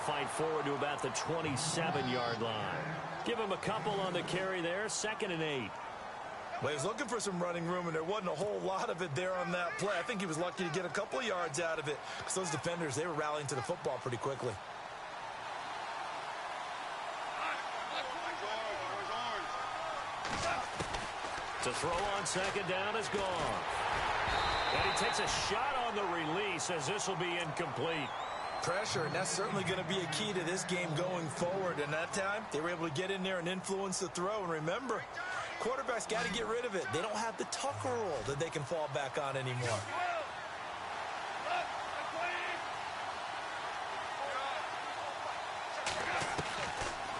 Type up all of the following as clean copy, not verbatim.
fight forward to about the 27-yard line. Give him a couple on the carry there, 2nd and 8. Well, he was looking for some running room, and there wasn't a whole lot of it there on that play. I think he was lucky to get a couple of yards out of it because those defenders, they were rallying to the football pretty quickly. To throw on 2nd down is gone. And he takes a shot on the release as this will be incomplete. Pressure, and that's certainly going to be a key to this game going forward. And that time, they were able to get in there and influence the throw. And remember, quarterbacks got to get rid of it. They don't have the Tucker rule that they can fall back on anymore.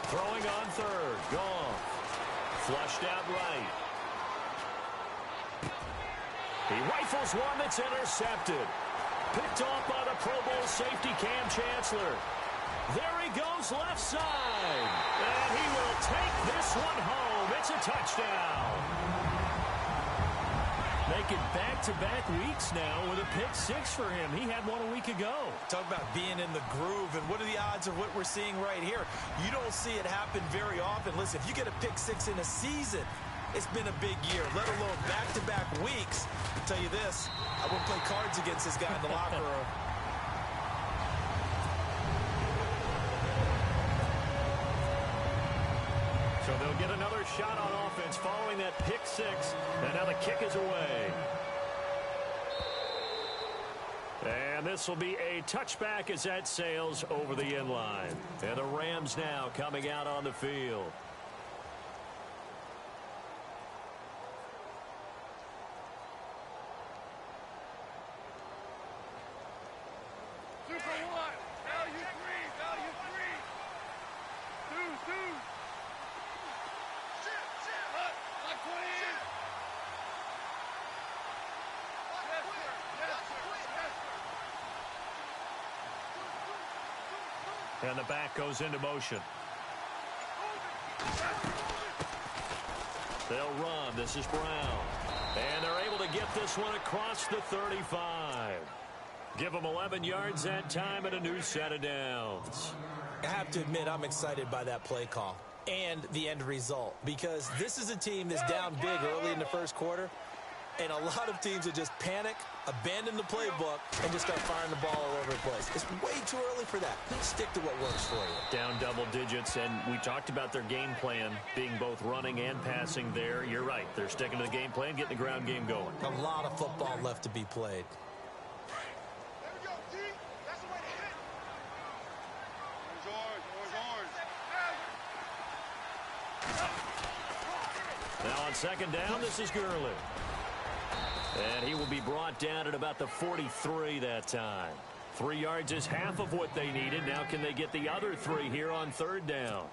Throwing on 3rd, gone. Flushed out right. He rifles one that's intercepted. Picked off by the Pro Bowl safety Cam Chancellor. There he goes left side. And he will take this one home. It's a touchdown. Making back-to-back weeks now with a pick 6 for him. He had one a week ago. Talk about being in the groove, and what are the odds of what we're seeing right here? You don't see it happen very often. Listen, if you get a pick 6 in a season, it's been a big year, let alone back-to-back weeks. I'll tell you this, I wouldn't play cards against this guy in the locker room. So they'll get another shot on offense following that pick 6, and now the kick is away. And this will be a touchback as that sails over the end line. And the Rams now coming out on the field. And the back goes into motion. They'll run. This is Brown. And they're able to get this one across the 35. Give them 11 yards that time and a new set of downs. I have to admit, I'm excited by that play call and the end result, because this is a team that's down big early in the first quarter, and a lot of teams will just panic, abandon the playbook, and just start firing the ball all over the place. It's way too early for that. Stick to what works for you. Down double digits, and we talked about their game plan being both running and passing there. You're right. They're sticking to the game plan, getting the ground game going. A lot of football left to be played. Now on 2nd down, this is Gurley. And he will be brought down at about the 43 that time. 3 yards is half of what they needed. Now can they get the other 3 here on 3rd down?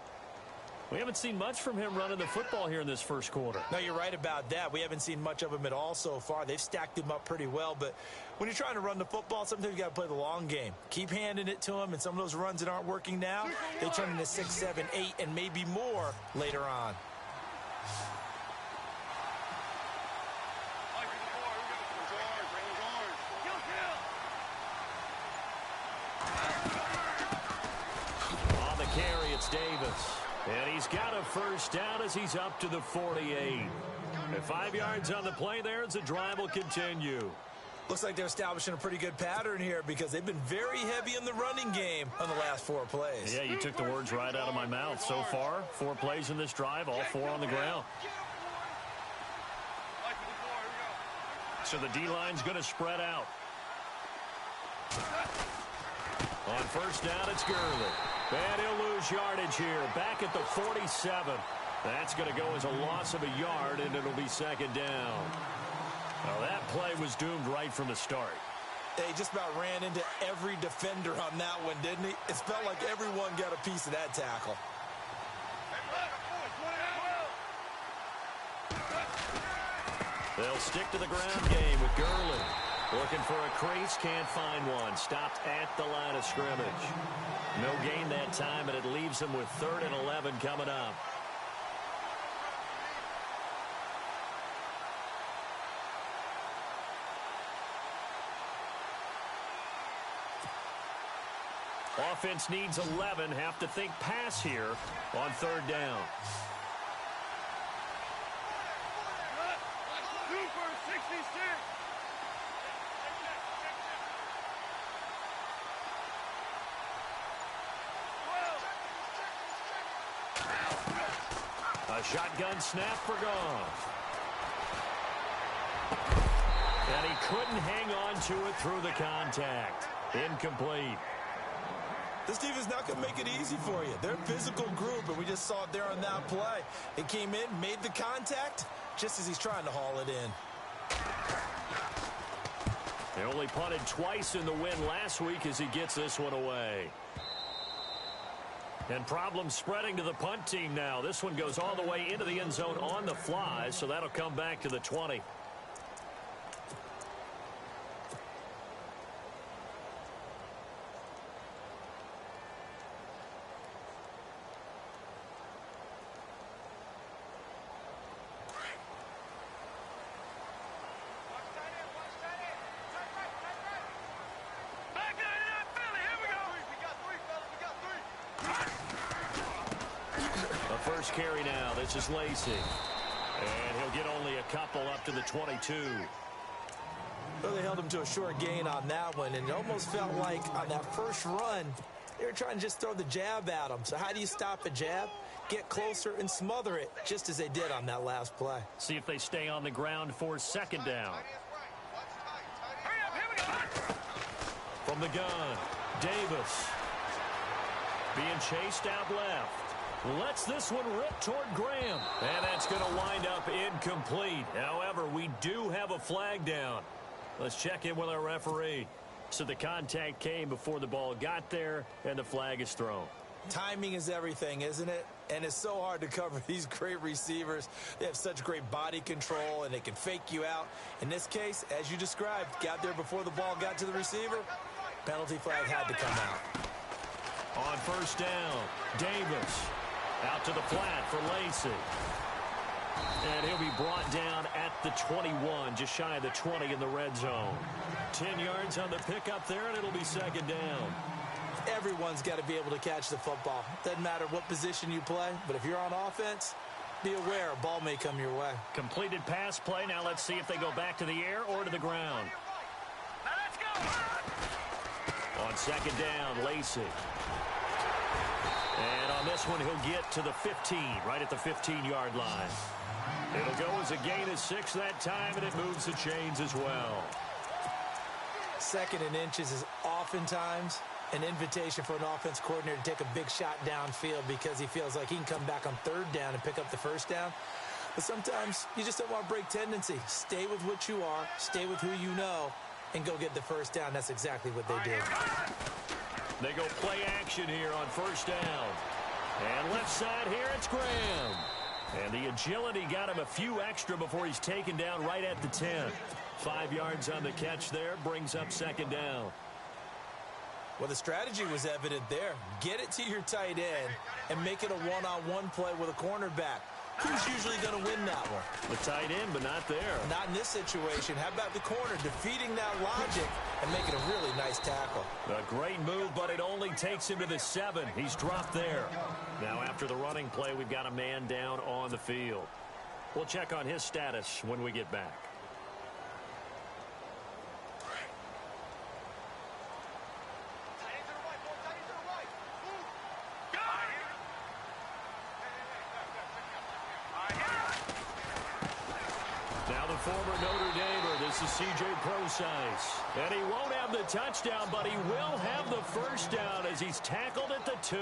We haven't seen much from him running the football here in this first quarter. No, you're right about that. We haven't seen much of him at all so far. They've stacked him up pretty well, but when you're trying to run the football, sometimes you got to play the long game. Keep handing it to him, and some of those runs that aren't working now, they turn into 6, 7, 8, and maybe more later on. Carry, it's Davis. And he's got a first down as he's up to the 48. And 5 yards on the play there as the drive will continue. Looks like they're establishing a pretty good pattern here because they've been very heavy in the running game on the last 4 plays. Yeah, you took the words right out of my mouth. So far, 4 plays in this drive, all 4 on the ground. So the D-line's going to spread out. On first down, it's Gurley. And he'll lose yardage here. Back at the 47. That's going to go as a loss of a yard, and it'll be 2nd down. Well, that play was doomed right from the start. He just about ran into every defender on that one, didn't he? It felt like everyone got a piece of that tackle. They'll stick to the ground game with Gurley. Looking for a crease, can't find one. Stopped at the line of scrimmage. No gain that time, and it leaves them with 3rd and 11 coming up. offense needs 11. Have to think pass here on third down. A shotgun snap for Goff. And he couldn't hang on to it through the contact. Incomplete. This defense is not going to make it easy for you. They're a physical group, and we just saw it there on that play. It came in, made the contact, just as he's trying to haul it in. They only punted twice in the win last week as he gets this one away. And problems spreading to the punt team now. This one goes all the way into the end zone on the fly, so that'll come back to the 20. First carry now. This is Lacey. And he'll get only a couple up to the 22. Well, they held him to a short gain on that one, and it almost felt like on that first run, they were trying to just throw the jab at him. So how do you stop a jab? Get closer and smother it, just as they did on that last play. See if they stay on the ground for second down. From the gun, Davis. Being chased out left. Lets this one rip toward Graham. And that's going to wind up incomplete. However, we do have a flag down. Let's check in with our referee. So the contact came before the ball got there, and the flag is thrown. Timing is everything, isn't it? And it's so hard to cover these great receivers. They have such great body control, and they can fake you out. In this case, as you described, got there before the ball got to the receiver. Penalty flag had to come out. On first down, Davis. Out to the flat for Lacey. And he'll be brought down at the 21, just shy of the 20 in the red zone. 10 yards on the pickup there, and it'll be second down. Everyone's got to be able to catch the football. Doesn't matter what position you play, but if you're on offense, be aware a ball may come your way. Completed pass play. Now let's see if they go back to the air or to the ground. Now let's go. On second down, Lacey. And on this one, he'll get to the 15, right at the 15-yard line. It'll go as a gain of 6 that time, and it moves the chains as well. Second and inches is oftentimes an invitation for an offense coordinator to take a big shot downfield because he feels like he can come back on third down and pick up the first down. But sometimes you just don't want to break tendency. Stay with what you are, stay with who you know, and go get the first down. That's exactly what they did. They go play action here on first down. And left side here, it's Graham. And the agility got him a few extra before he's taken down right at the 10. 5 yards on the catch there, brings up second down. Well, the strategy was evident there. Get it to your tight end and make it a one-on-one play with a cornerback. Who's usually going to win that one? The tight end, but not there. Not in this situation. How about the corner defeating that logic and making a really nice tackle? A great move, but it only takes him to the 7. He's dropped there. Now, after the running play, we've got a man down on the field. We'll check on his status when we get back. Former Notre Damer, this is C.J. Procise. And he won't have the touchdown, but he will have the first down as he's tackled at the 2. Here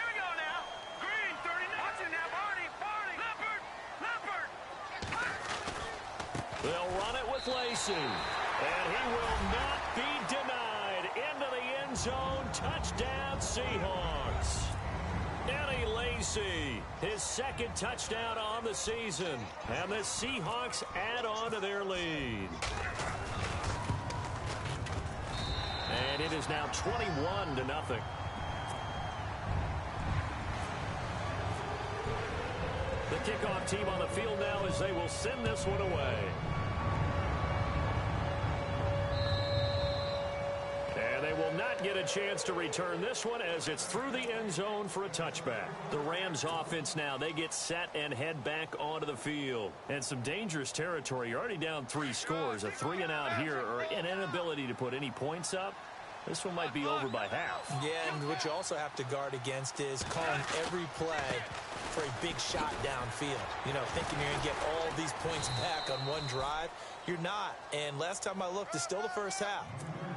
we go now. Green, 39. Watch it now, Barney. Leopard. They'll run it with Lacey. And he will not be denied. Into the end zone. Touchdown, Seahawks. Eddie Lacey, his second touchdown on the season. And the Seahawks add on to their lead. And it is now 21-0. kickoff team on the field now as they will send this one away. And they will not get a chance to return this one as it's through the end zone for a touchback. The Rams offense now, they get set and head back onto the field. And some dangerous territory. You're already down 3 scores. A 3-and-out here or an inability to put any points up. This one might be over by half. Yeah, and what you also have to guard against is calling every play for a big shot downfield. You know, thinking you're going to get all these points back on one drive. You're not. And last time I looked, it's still the first half.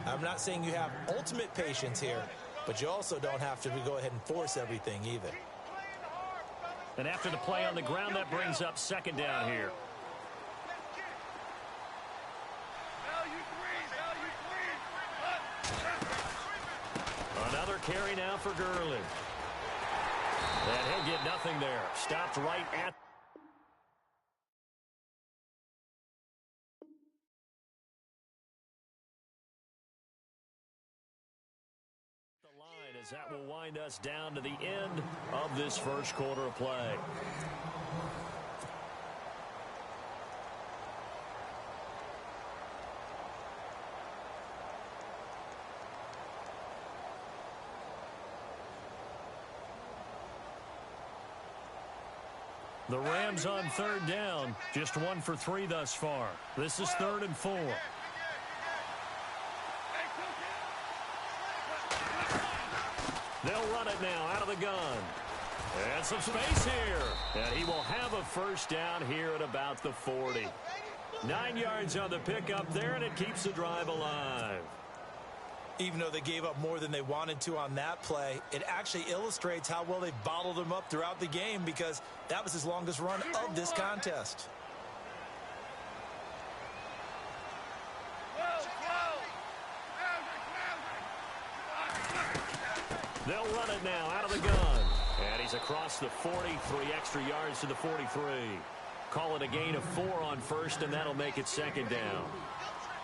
I'm not saying you have ultimate patience here, but you also don't have to go ahead and force everything either. And after the play on the ground, that brings up second down here. Another carry now for Gurley. And he'll get nothing there. Stopped right at the line as that will wind us down to the end of this first quarter of play. The Rams on third down, just 1 for 3 thus far. This is 3rd and 4. They'll run it now out of the gun. And some space here. And he will have a first down here at about the 40. 9 yards on the pickup there, and it keeps the drive alive. Even though they gave up more than they wanted to on that play, it actually illustrates how well they bottled him up throughout the game because that was his longest run of this contest. They'll run it now out of the gun. And he's across the 40, 3 extra yards to the 43. Call it a gain of 4 on first, and that'll make it second down.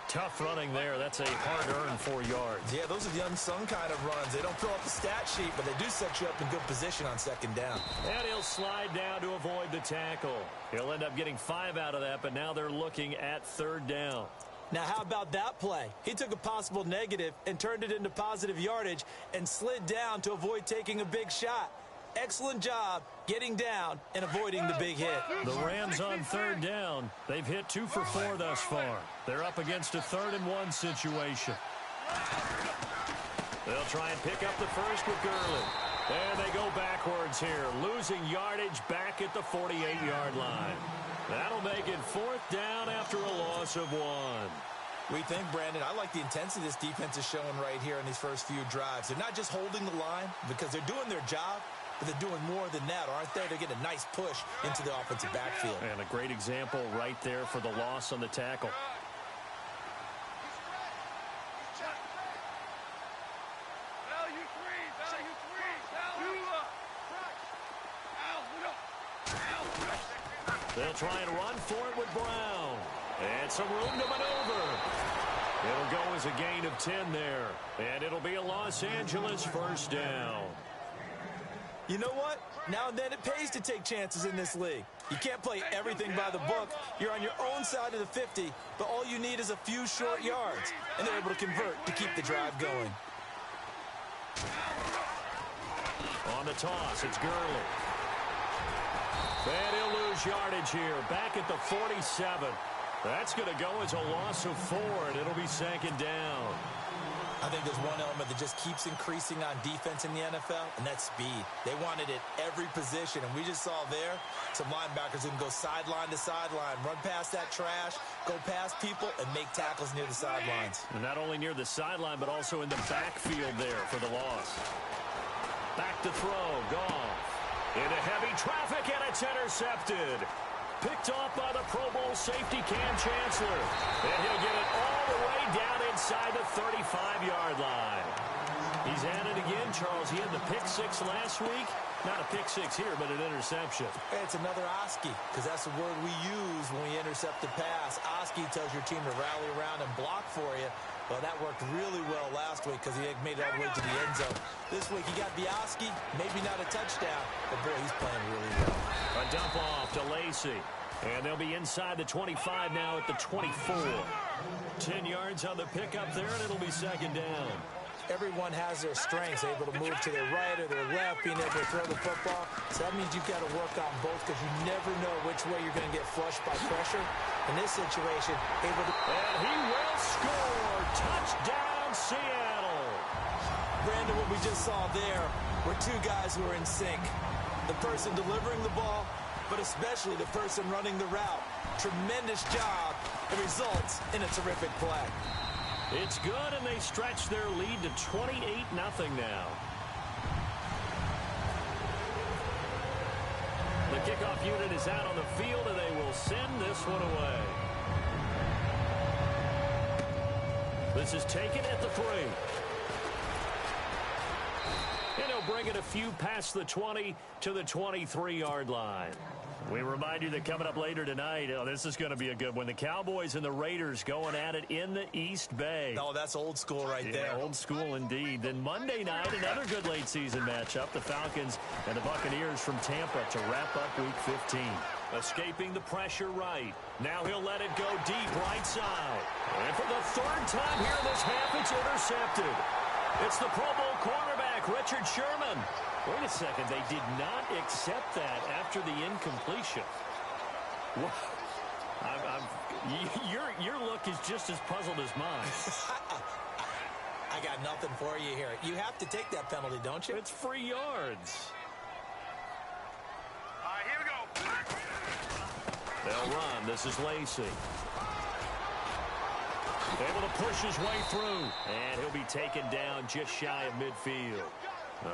Tough running there. That's a hard-earned 4 yards. Yeah, those are the unsung kind of runs. They don't fill up the stat sheet, but they do set you up in good position on second down. And he'll slide down to avoid the tackle. He'll end up getting 5 out of that, but now they're looking at third down. Now, how about that play? He took a possible negative and turned it into positive yardage and slid down to avoid taking a big shot. Excellent job getting down and avoiding the big hit. The Rams on third down. They've hit 2 for 4 thus far. They're up against a 3rd and 1 situation. They'll try and pick up the first with Gurley. And they go backwards here, losing yardage back at the 48-yard line. That'll make it 4th down after a loss of 1. We think, Brandon, I like the intensity this defense is showing right here in these first few drives. They're not just holding the line because they're doing their job, but they're doing more than that, aren't they? They're getting a nice push into the offensive backfield. And a great example right there for the loss on the tackle. They'll try and run for it with Brown. And some room to maneuver. It'll go as a gain of 10 there. And it'll be a Los Angeles first down. You know what? Now and then it pays to take chances in this league. You can't play everything by the book. You're on your own side of the 50, but all you need is a few short yards. And they're able to convert to keep the drive going. On the toss, it's Gurley. And he'll lose yardage here, back at the 47. That's going to go as a loss of 4, and it'll be second down. I think there's one element that just keeps increasing on defense in the NFL, and that's speed. They want it at every position, and we just saw there some linebackers who can go sideline to sideline, run past that trash, go past people, and make tackles near the sidelines. And not only near the sideline, but also in the backfield there for the loss. Back to throw, Goff. Into heavy traffic, and it's intercepted. Picked off by the Pro Bowl safety Cam Chancellor. And he'll get it all the way down inside the 35-yard line. He's at it again, Charles. He had the pick 6 last week. Not a pick 6 here, but an interception. It's another Oski, because that's the word we use when we intercept the pass. Oski tells your team to rally around and block for you. Well, that worked really well last week because he made it all the way to the end zone. This week he got the Oski, maybe not a touchdown, but boy, he's playing really well. A dump off to Lacey. And they'll be inside the 25 now at the 24. 10 yards on the pickup there, and it'll be second down. Everyone has their strengths, able to move to their right or their left, being able to throw the football. So that means you've got to work on both because you never know which way you're going to get flushed by pressure. In this situation, able to... And he will score. Touchdown, Seattle. Brandon, what we just saw there were two guys who are in sync. The person delivering the ball, but especially the person running the route. Tremendous job. It results in a terrific play. It's good, and they stretch their lead to 28-0 now. The kickoff unit is out on the field, and they will send this one away. This is taken at the 3. And he'll bring it a few past the 20 to the 23-yard line. We remind you that coming up later tonight, this is going to be a good one. The Cowboys and the Raiders going at it in the East Bay. Oh, that's old school right there. Old school indeed. Then Monday night, another good late season matchup. The Falcons and the Buccaneers from Tampa to wrap up Week 15. Escaping the pressure right. Now he'll let it go deep right side. And for the third time here in this half, it's intercepted. It's the Pro Bowl cornerback, Richard Sherman. Wait a second, they did not accept that after the incompletion. Your look is just as puzzled as mine. I got nothing for you here. You have to take that penalty, don't you? It's free yards. All right, here we go. They'll run. This is Lacey. Able to push his way through. And he'll be taken down just shy of midfield.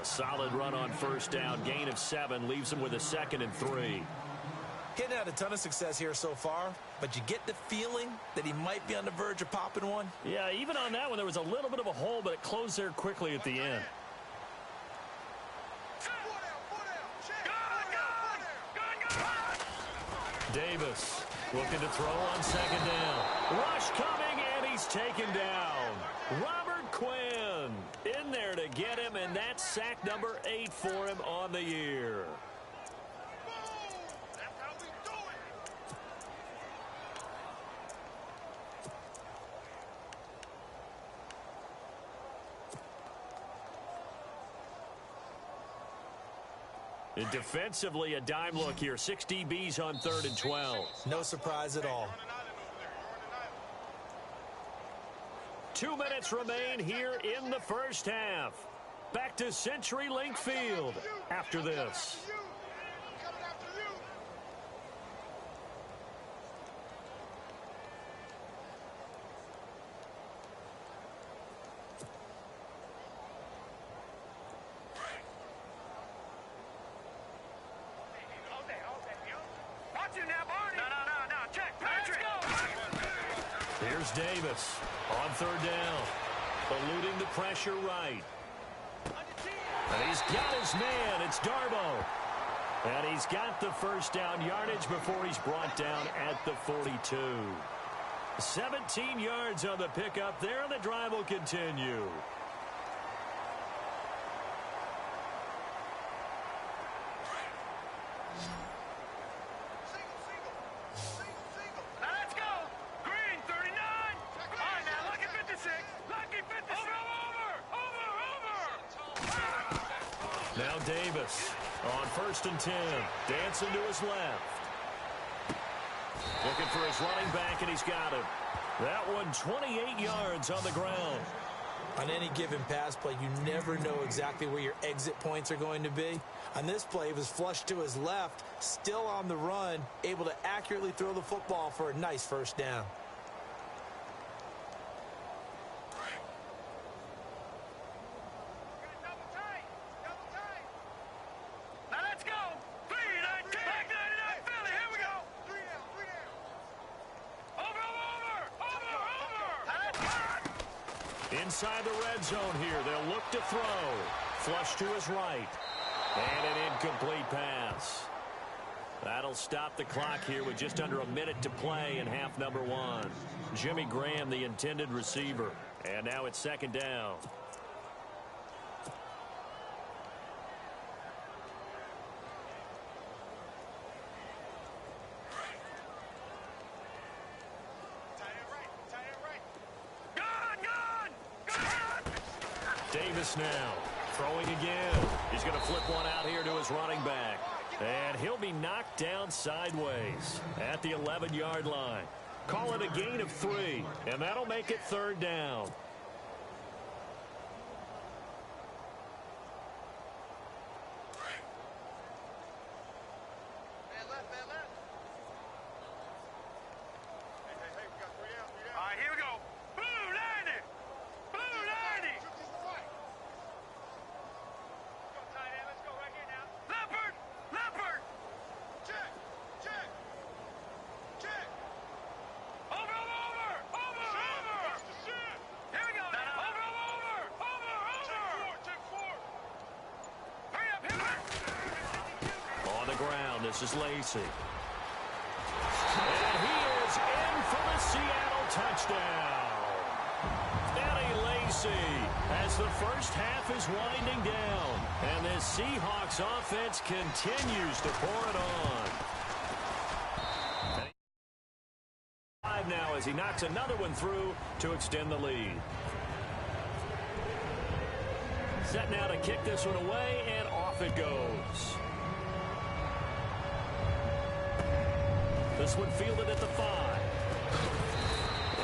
A solid run on first down. Gain of 7 leaves him with a 2nd and 3. Getting had a ton of success here so far, but you get the feeling that he might be on the verge of popping one. Yeah, even on that one, there was a little bit of a hole, but it closed there quickly at the end. Davis looking to throw on second down. Rush coming, and he's taken down. Robert Quinn in there to get him, and that's sack number 8 for him on the year. That's how we do And defensively, a dime look here. 6 DBs on 3rd and 12. No surprise at all. 2 minutes remain here in the first half. Back to CenturyLink Field after this. Here's Davis on 3rd down. Eluding the pressure right. And he's got his man. It's Darbo. And he's got the first down yardage before he's brought down at the 42. 17 yards on the pickup there, and the drive will continue. Now Davis on 1st and 10. Dancing to his left. Looking for his running back, and he's got him. That one 28 yards on the ground. On any given pass play, you never know exactly where your exit points are going to be. On this play, he was flushed to his left, still on the run, able to accurately throw the football for a nice first down. Inside the red zone here, they'll look to throw. Flush to his right. And an incomplete pass. That'll stop the clock here with just under a minute to play in half number 1. Jimmy Graham, the intended receiver. And now it's 2nd down. Davis now throwing again. He's going to flip one out here to his running back. And he'll be knocked down sideways at the 11-yard line. Call it a gain of 3, and that'll make it 3rd down. This is Lacey. And he is in for the Seattle touchdown. Eddie Lacey as the first half is winding down. And this Seahawks offense continues to pour it on. 5 now as he knocks another one through to extend the lead. Set now to kick this one away, and off it goes. This one fielded at the 5.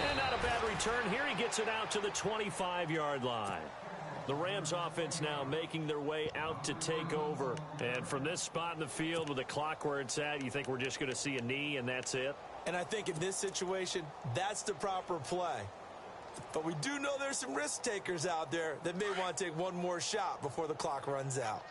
And not a bad return here. He gets it out to the 25-yard line. The Rams offense now making their way out to take over. And from this spot in the field with the clock where it's at, you think we're just going to see a knee and that's it? And I think in this situation, that's the proper play. But we do know there's some risk takers out there that may want to take one more shot before the clock runs out.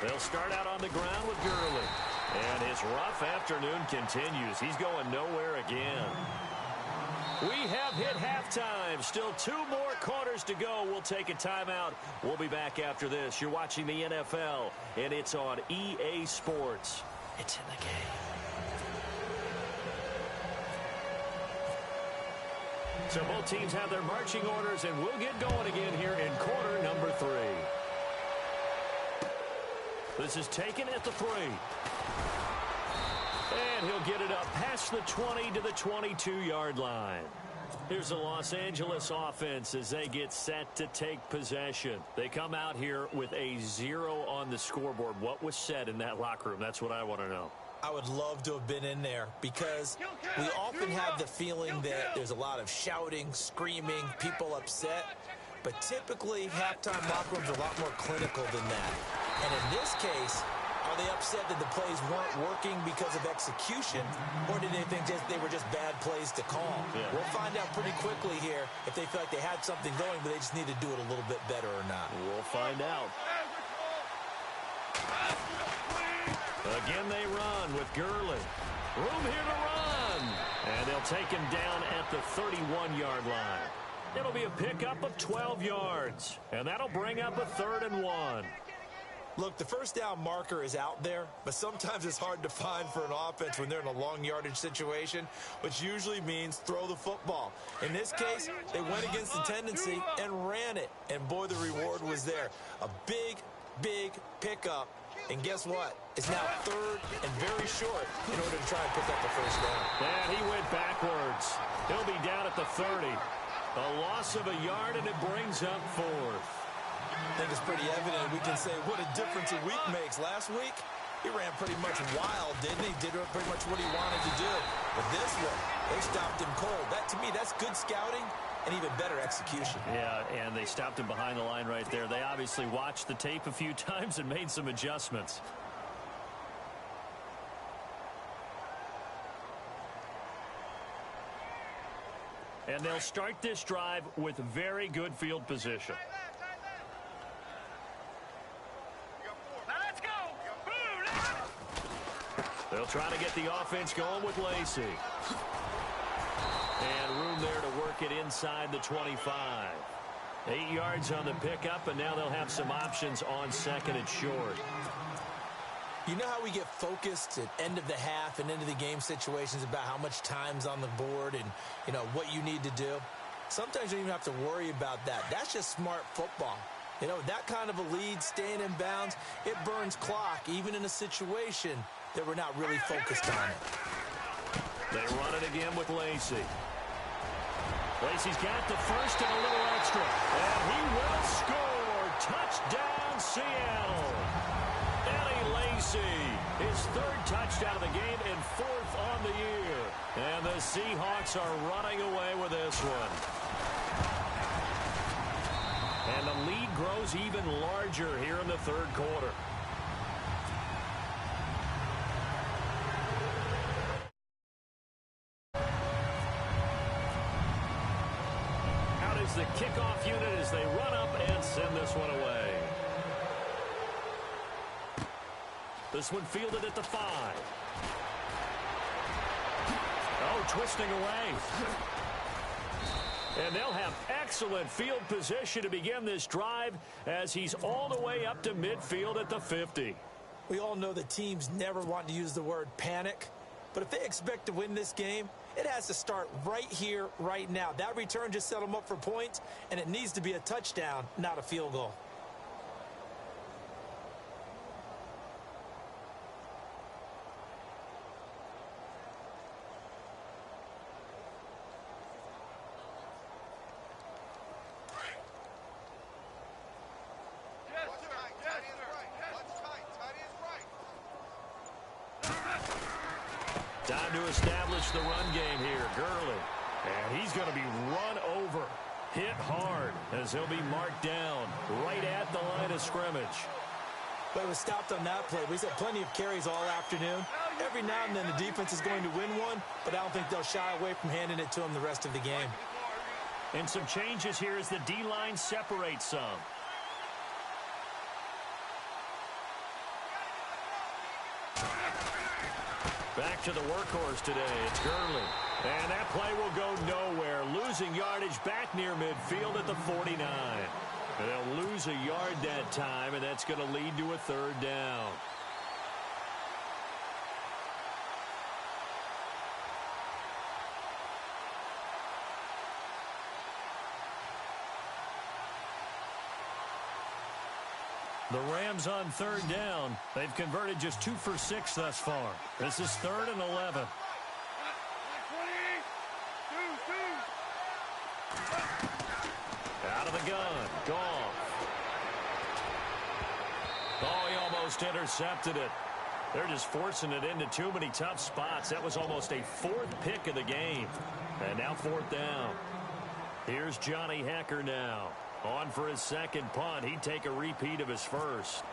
They'll start out on the ground with Gurley. And his rough afternoon continues. He's going nowhere again. We have hit halftime. Still 2 more quarters to go. We'll take a timeout. We'll be back after this. You're watching the NFL, and it's on EA Sports. It's in the game. So both teams have their marching orders, and we'll get going again here in quarter number 3. This is taken at the 3. And he'll get it up past the 20 to the 22-yard line. Here's the Los Angeles offense as they get set to take possession. They come out here with a 0 on the scoreboard. What was said in that locker room? That's what I want to know. I would love to have been in there because we often have the feeling that there's a lot of shouting, screaming, people upset. But typically, halftime locker rooms are a lot more clinical than that. And in this case, are they upset that the plays weren't working because of execution, or did they think they were just bad plays to call? Yeah. We'll find out pretty quickly here if they feel like they had something going, but they just need to do it a little bit better or not. We'll find out. Again, they run with Gurley. Room here to run. And they'll take him down at the 31-yard line. It'll be a pickup of 12 yards. And that'll bring up a 3rd and 1. Look, the first down marker is out there, but sometimes it's hard to find for an offense when they're in a long yardage situation, which usually means throw the football. In this case, they went against the tendency and ran it. And boy, the reward was there. A big, big pickup. And guess what? It's now 3rd and very short in order to try and pick up the first down. And he went backwards. He'll be down at the 30. A loss of a yard, and it brings up 4th. I think it's pretty evident. We can say what a difference a week makes. Last week, he ran pretty much wild, didn't he? Did pretty much what he wanted to do. But this one, they stopped him cold. That, to me, that's good scouting and even better execution. Yeah, and they stopped him behind the line right there. They obviously watched the tape a few times and made some adjustments. And they'll start this drive with very good field position. They'll try to get the offense going with Lacey. And room there to work it inside the 25. 8 yards on the pickup, and now they'll have some options on 2nd and short. You know how we get focused at end of the half and end of the game situations about how much time's on the board and, you know, what you need to do? Sometimes you don't even have to worry about that. That's just smart football. You know, that kind of a lead, staying in bounds, it burns clock, even in a situation they were not really focused on it. They run it again with Lacey. Lacey's got the first and a little extra. And he will score. Touchdown, Seattle. Eddie Lacy, his third touchdown of the game and fourth on the year. And the Seahawks are running away with this one. And the lead grows even larger here in the third quarter. Out is the kickoff unit as they run up and send this one away. This one fielded at the 5. Oh, twisting away. And they'll have excellent field position to begin this drive as he's all the way up to midfield at the 50. We all know that teams never want to use the word panic, but if they expect to win this game, it has to start right here, right now. That return just set them up for points, and it needs to be a touchdown, not a field goal. Time to establish the run game here. Gurley. And he's going to be run over. Hit hard as he'll be marked down right at the line of scrimmage. But it was stopped on that play. We've had plenty of carries all afternoon. Every now and then the defense is going to win one, but I don't think they'll shy away from handing it to him the rest of the game. And some changes here as the D-line separates some. Back to the workhorse today. It's Gurley. And that play will go nowhere. Losing yardage back near midfield at the 49. They'll lose a yard that time, and that's going to lead to a third down. The Rams on third down. They've converted just 2 for 6 thus far. This is 3rd and 11. Out of the gun. Goff. Oh, he almost intercepted it. They're just forcing it into too many tough spots. That was almost a 4th pick of the game. And now 4th down. Here's Johnny Hecker now. On for his second punt. He'd take a repeat of his first.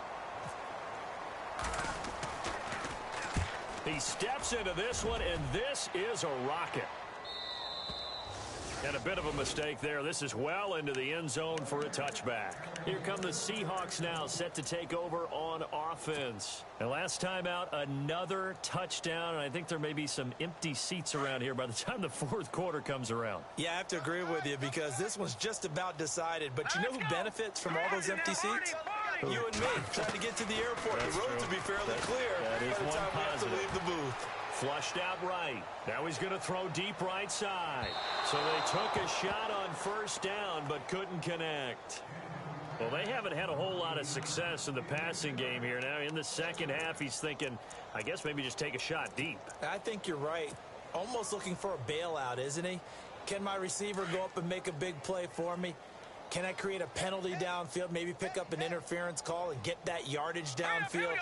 He steps into this one, and this is a rocket. And a bit of a mistake there. This is well into the end zone for a touchback. Here come the Seahawks now, set to take over on offense. And last time out, another touchdown. And I think there may be some empty seats around here by the time the 4th quarter comes around. Yeah, I have to agree with you because this one's just about decided. But you know who benefits from all those empty seats? You and me, trying to get to the airport. That's the roads true. will be fairly clear that is by the one time we have to positive. leave the booth. Flushed out right. Now he's going to throw deep right side. So they took a shot on first down but couldn't connect. Well, they haven't had a whole lot of success in the passing game here. Now in the second half, he's thinking, I guess maybe just take a shot deep. I think you're right. Almost looking for a bailout, isn't he? Can my receiver go up and make a big play for me? Can I create a penalty downfield, maybe pick up an interference call and get that yardage downfield?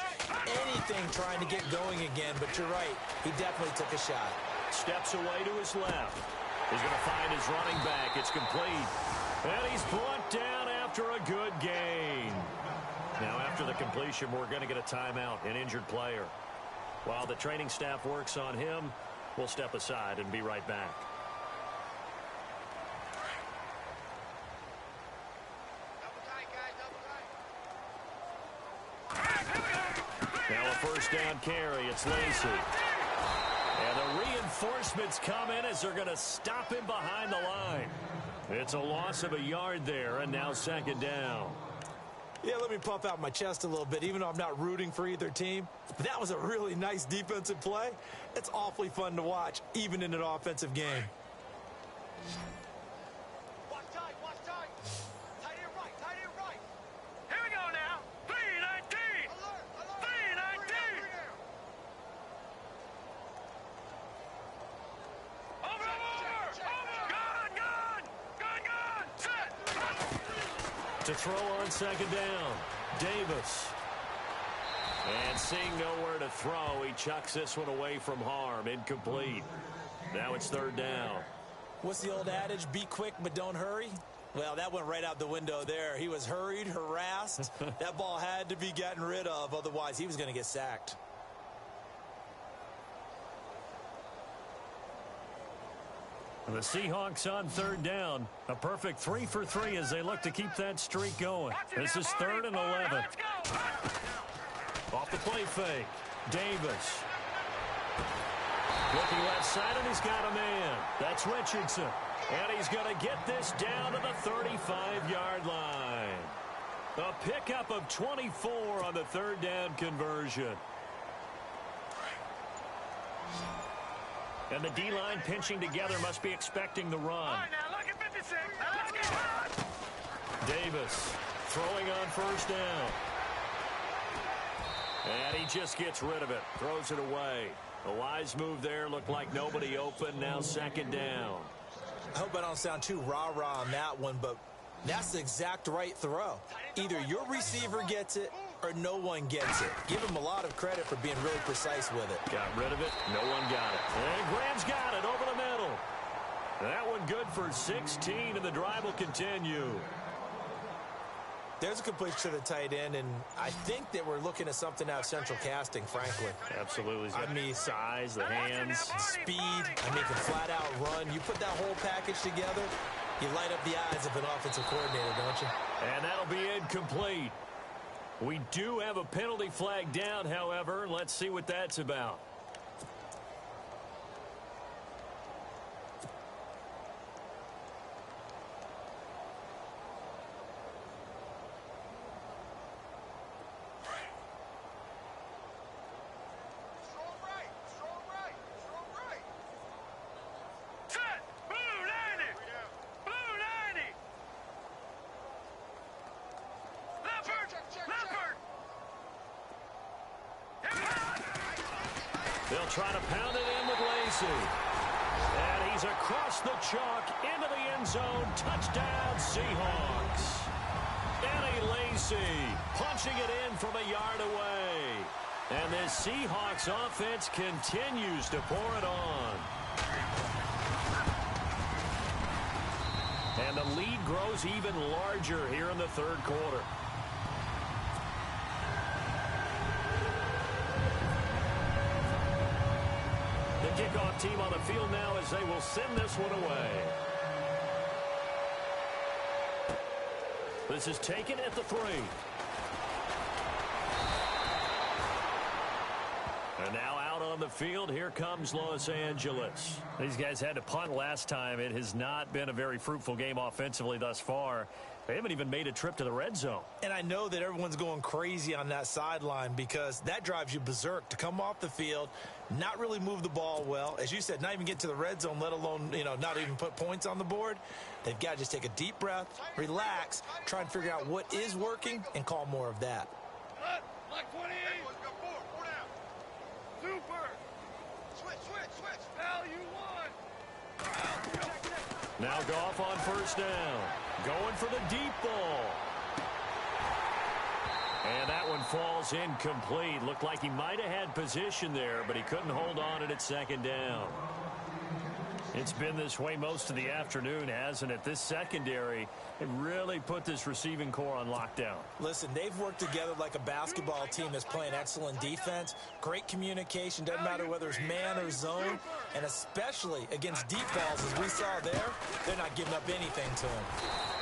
Anything trying to get going again, but you're right. He definitely took a shot. Steps away to his left. He's going to find his running back. It's complete. And he's brought down after a good gain. Now after the completion, we're going to get a timeout, an injured player. While the training staff works on him, we'll step aside and be right back. Now a first down carry. It's Lacey. And the reinforcements come in as they're going to stop him behind the line. It's a loss of a yard there, and now second down. Yeah, let me puff out my chest a little bit, even though I'm not rooting for either team. That was a really nice defensive play. It's awfully fun to watch, even in an offensive game. Watch tight, watch tight. Tight end right, tight end right. Here we go now. 3-19. 3-19. To throw on second down, Davis. And seeing nowhere to throw, he chucks this one away from harm. Incomplete. Now it's third down. What's the old adage? Be quick, but don't hurry. Well, that went right out the window there. He was hurried, harassed. That ball had to be gotten rid of. Otherwise, he was going to get sacked. The Seahawks on third down. A perfect 3 for 3 as they look to keep that streak going. This is 3rd and 11. Off the play fake. Davis. Looking left side, and he's got a man. That's Richardson. And he's going to get this down to the 35-yard line. A pickup of 24 on the third down conversion. And the D-line pinching together must be expecting the run. All right, now look at 56. Now let's get on. Davis throwing on first down. And he just gets rid of it. Throws it away. A wise move there. Looked like nobody open. Now second down. I hope I don't sound too rah-rah on that one, but that's the exact right throw. Either your receiver gets it or no one gets it. Give him a lot of credit for being really precise with it. Got rid of it. No one got it. And Graham's got it over the middle. That one good for 16, and the drive will continue. There's a completion to the tight end, and I think that we're looking at something out of central casting, frankly. Absolutely. He's got I mean, size, the hands. Speed, I mean, can flat-out run. You put that whole package together, you light up the eyes of an offensive coordinator, don't you? And that'll be incomplete. We do have a penalty flag down, however. Let's see what that's about. Set. Blue 90. Blue 90. Leopard. Leopard. They'll try to pound it in with Lacey. And he's across the chalk into the end zone. Touchdown, Seahawks. Eddie Lacey punching it in from a yard away. And this Seahawks offense continues to pour it on. And the lead grows even larger here in the third quarter. The kickoff team on the field now as they will send this one away. This is taken at the 3. And now out on the field, here comes Los Angeles. These guys had to punt last time. It has not been a very fruitful game offensively thus far. They haven't even made a trip to the red zone. And I know that everyone's going crazy on that sideline because that drives you berserk to come off the field, not really move the ball well. As you said, not even get to the red zone, let alone, not even put points on the board. They've got to just take a deep breath, relax, try and figure out what is working, and call more of that. Like 28. Four down. Super. Switch. Hell, you won. Now Goff on first down. Going for the deep ball. And that one falls incomplete. Looked like he might have had position there, but he couldn't hold on at second down. It's been this way most of the afternoon, hasn't it? This secondary, it really put this receiving core on lockdown. Listen, they've worked together like a basketball team that's playing excellent defense. Great communication. Doesn't matter whether it's man or zone. And especially against deep balls, as we saw there, they're not giving up anything to him.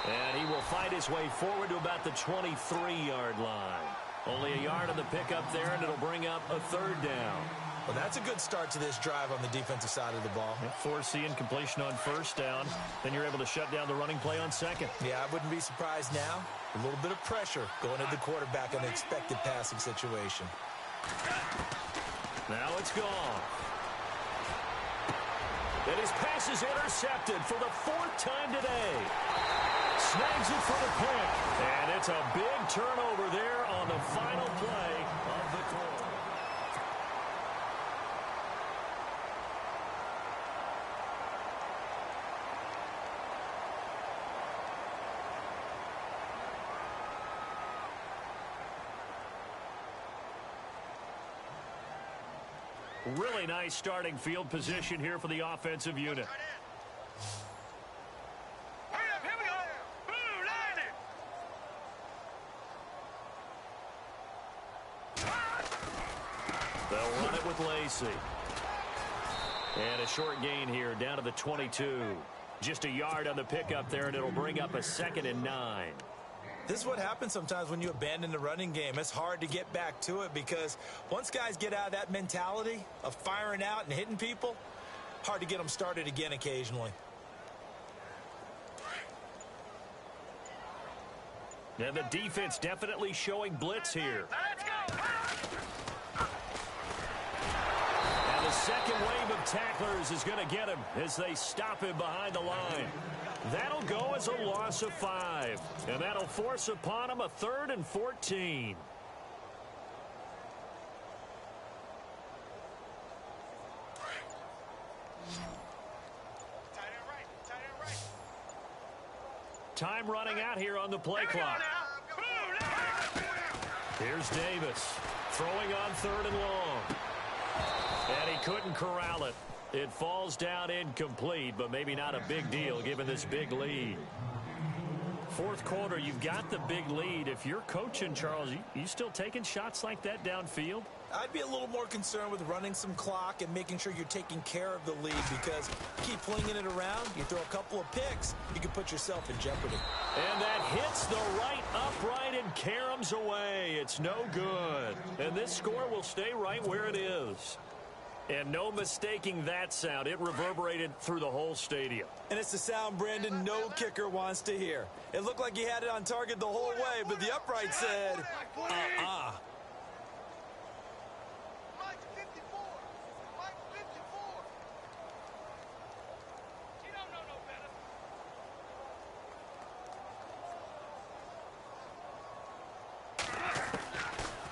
And he will fight his way forward to about the 23-yard line. Only a yard on the pickup there, and it'll bring up a third down. Well, that's a good start to this drive on the defensive side of the ball. Forcing completion on first down. Then you're able to shut down the running play on second. Yeah, I wouldn't be surprised now. A little bit of pressure going at the quarterback on the expected passing situation. Now it's gone. And his pass is intercepted for the 4th time today. Snags it for the pick. And it's a big turnover there on the final play of the quarter. Really nice starting field position here for the offensive unit. Hurry up, here we go. Blue, line it. They'll run it with Lacey. And a short gain here down to the 22. Just a yard on the pickup there, and it'll bring up a 2nd and 9. This is what happens sometimes when you abandon the running game. It's hard to get back to it because once guys get out of that mentality of firing out and hitting people, hard to get them started again occasionally. And the defense definitely showing blitz here. Let's go. And the second wave of tacklers is going to get him as they stop him behind the line. That'll go as a loss of 5. And that'll force upon him a 3rd and 14. Tight end right. Tight end right. Time running out here on the play clock. Blue, line. Here's Davis throwing on 3rd and long. And he couldn't corral it. It falls down incomplete, but maybe not a big deal given this big lead. Fourth quarter, you've got the big lead. If you're coaching, Charles, you still taking shots like that downfield? I'd be a little more concerned with running some clock and making sure you're taking care of the lead because keep flinging it around, you throw a couple of picks, you can put yourself in jeopardy. And that hits the right upright and caroms away. It's no good. And this score will stay right where it is. And no mistaking that sound. It reverberated through the whole stadium. And it's the sound Brandon no kicker wants to hear. It looked like he had it on target the whole way, but the upright said, Mike 54. Mike 54. You don't know no better.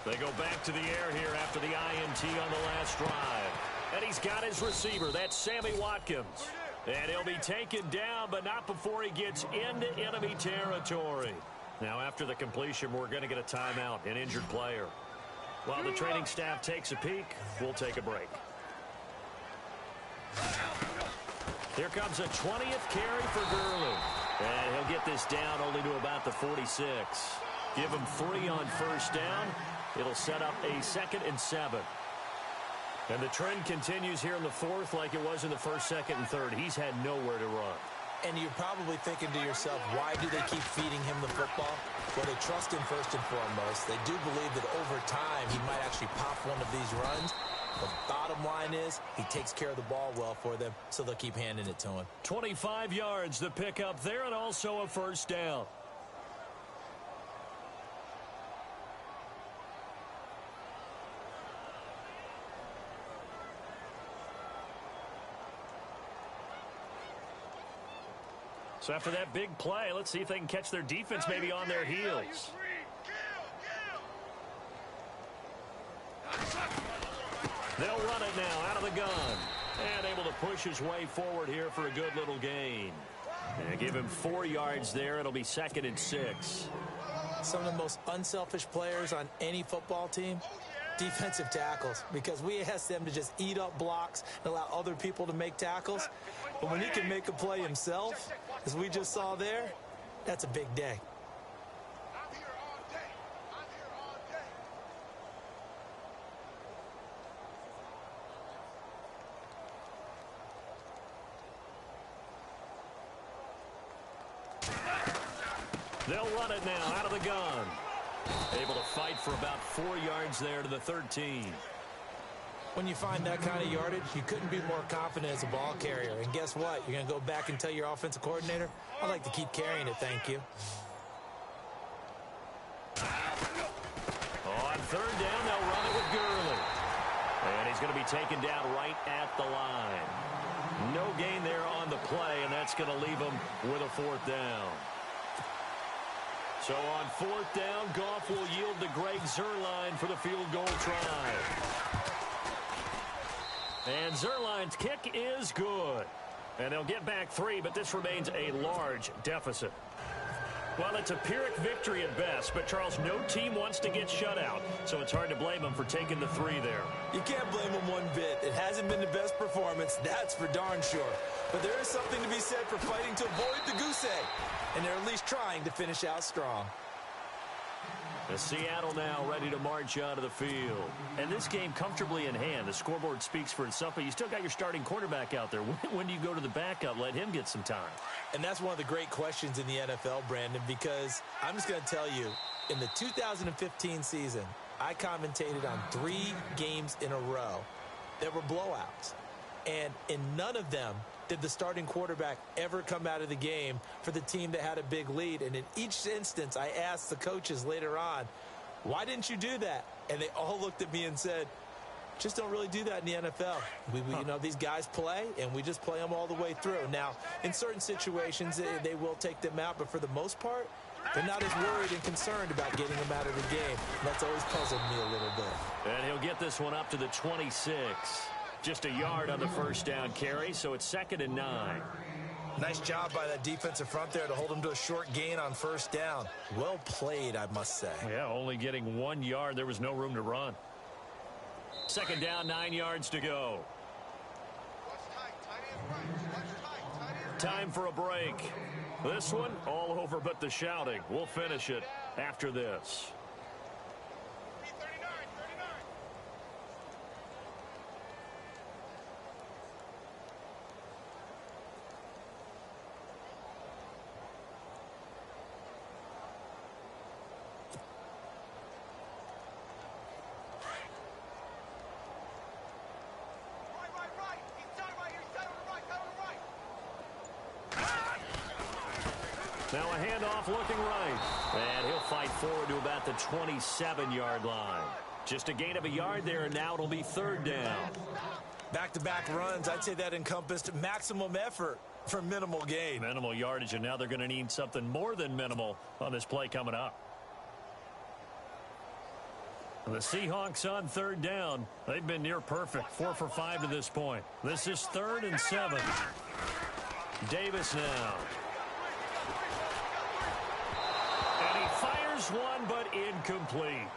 They go back to the air here after the INT on the last drive. And he's got his receiver. That's Sammy Watkins. And he'll be taken down, but not before he gets into enemy territory. Now, after the completion, we're going to get a timeout, an injured player. While the training staff takes a peek, we'll take a break. Here comes a 20th carry for Gurley. And he'll get this down only to about the 46. Give him 3 on first down. It'll set up a 2nd and 7. And the trend continues here in the fourth like it was in the first, second, and third. He's had nowhere to run. and you're probably thinking to yourself, why do they keep feeding him the football? Well, they trust him first and foremost. They do believe that over time he might actually pop one of these runs. The bottom line is he takes care of the ball well for them, so they'll keep handing it to him. 25 yards to pick up there, and also a first down. So after that big play, let's see if they can catch their defense maybe on their heels. They'll run it now out of the gun. And able to push his way forward here for a good little gain. And give him 4 yards there. It'll be 2nd and 6. Some of the most unselfish players on any football team, defensive tackles, because we ask them to just eat up blocks and allow other people to make tackles. But when he can make a play himself, as we just saw there, that's a big day. I'm here all day. I'm here all day. They'll run it now out of the gun. Able to fight for about 4 yards there to the 13. When you find that kind of yardage, you couldn't be more confident as a ball carrier. And guess what? You're going to go back and tell your offensive coordinator, I'd like to keep carrying it, thank you. On third down, they'll run it with Gurley. And he's going to be taken down right at the line. No gain there on the play, and that's going to leave him with a 4th down. So on 4th down, Goff will yield to Greg Zuerlein for the field goal try. And Zuerlein's kick is good. And they'll get back 3, but this remains a large deficit. Well, it's a Pyrrhic victory at best, but, Charles, no team wants to get shut out, so it's hard to blame them for taking the 3 there. You can't blame them one bit. It hasn't been the best performance, that's for darn sure. But there is something to be said for fighting to avoid the goose egg, and they're at least trying to finish out strong. The Seattle now ready to march out of the field. And this game comfortably in hand. The scoreboard speaks for itself, but you still got your starting quarterback out there. When do you go to the backup? Let him get some time. And that's one of the great questions in the NFL, Brandon, because I'm just going to tell you, in the 2015 season, I commentated on 3 games in a row that were blowouts. And in none of them did the starting quarterback ever come out of the game for the team that had a big lead. And in each instance, I asked the coaches later on, why didn't you do that? And they all looked at me and said, just don't really do that in the NFL. You know, these guys play, and we just play them all the way through. Now, in certain situations, they will take them out, but for the most part, they're not as worried and concerned about getting them out of the game. That's always puzzled me a little bit. And he'll get this one up to the 26. Just a yard on the first down carry, so it's 2nd and 9. Nice job by that defensive front there to hold him to a short gain on first down. Well played, I must say. Yeah, only getting 1 yard. There was no room to run. 2nd down, 9 yards to go. Time for a break. This one, all over but the shouting. We'll finish it after this. Now a handoff looking right. And he'll fight forward to about the 27-yard line. Just a gain of a yard there, and now it'll be 3rd down. Back-to-back runs, I'd say that encompassed maximum effort for minimal gain. Minimal yardage, and now they're going to need something more than minimal on this play coming up. The Seahawks on 3rd down. They've been near perfect, 4 for 5 to this point. This is 3rd and 7. Davis now. And he fires one, but incomplete.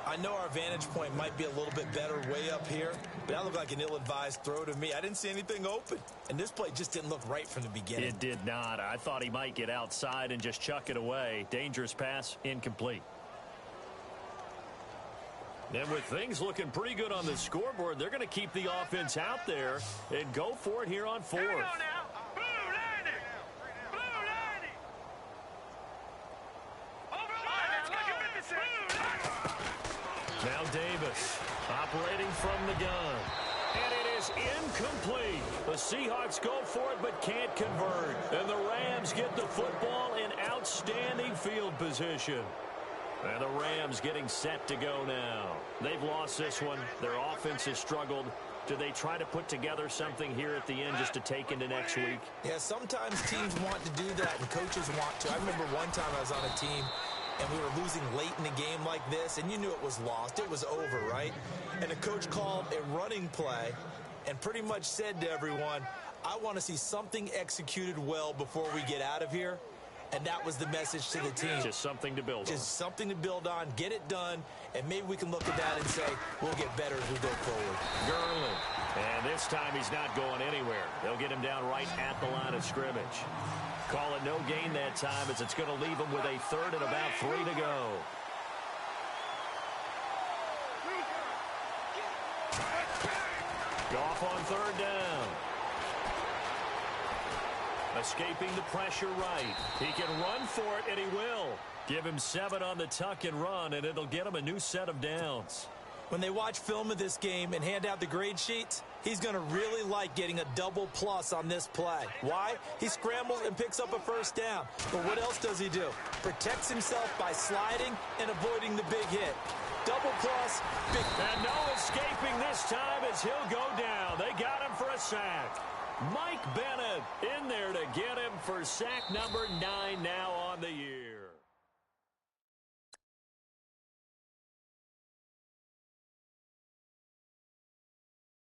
I know our vantage point might be a little bit better way up here, but that looked like an ill-advised throw to me. I didn't see anything open, and this play just didn't look right from the beginning. It did not. I thought he might get outside and just chuck it away. Dangerous pass, incomplete. And with things looking pretty good on the scoreboard, they're going to keep the offense out there and go for it here on 4th. Here we go now. Blue landing. Blue landing. Over the line. Let's go. Now Davis operating from the gun. And it is incomplete. The Seahawks go for it but can't convert. And the Rams get the football in outstanding field position. And the Rams getting set to go now. They've lost this one. Their offense has struggled. Do they try to put together something here at the end just to take into next week? Yeah, sometimes teams want to do that and coaches want to. I remember one time I was on a team and we were losing late in a game like this, and you knew it was lost. It was over, right? And the coach called a running play and pretty much said to everyone, I want to see something executed well before we get out of here. And that was the message to the team. Just something to build on. Just something to build on, get it done, and maybe we can look at that and say, we'll get better as we go forward. Gurley. And this time he's not going anywhere. They'll get him down right at the line of scrimmage. Call it no gain that time as it's going to leave him with a 3rd and about 3 to go. Goff on 3rd down. Escaping the pressure right. He can run for it, and he will. Give him 7 on the tuck and run, and it'll get him a new set of downs. When they watch film of this game and hand out the grade sheets, he's going to really like getting a double plus on this play. Why? He scrambles and picks up a 1st down. But what else does he do? Protects himself by sliding and avoiding the big hit. Double plus, big. And no escaping this time as he'll go down. They got him for a sack. Mike Bennett in there to get him for sack number 9 now on the year.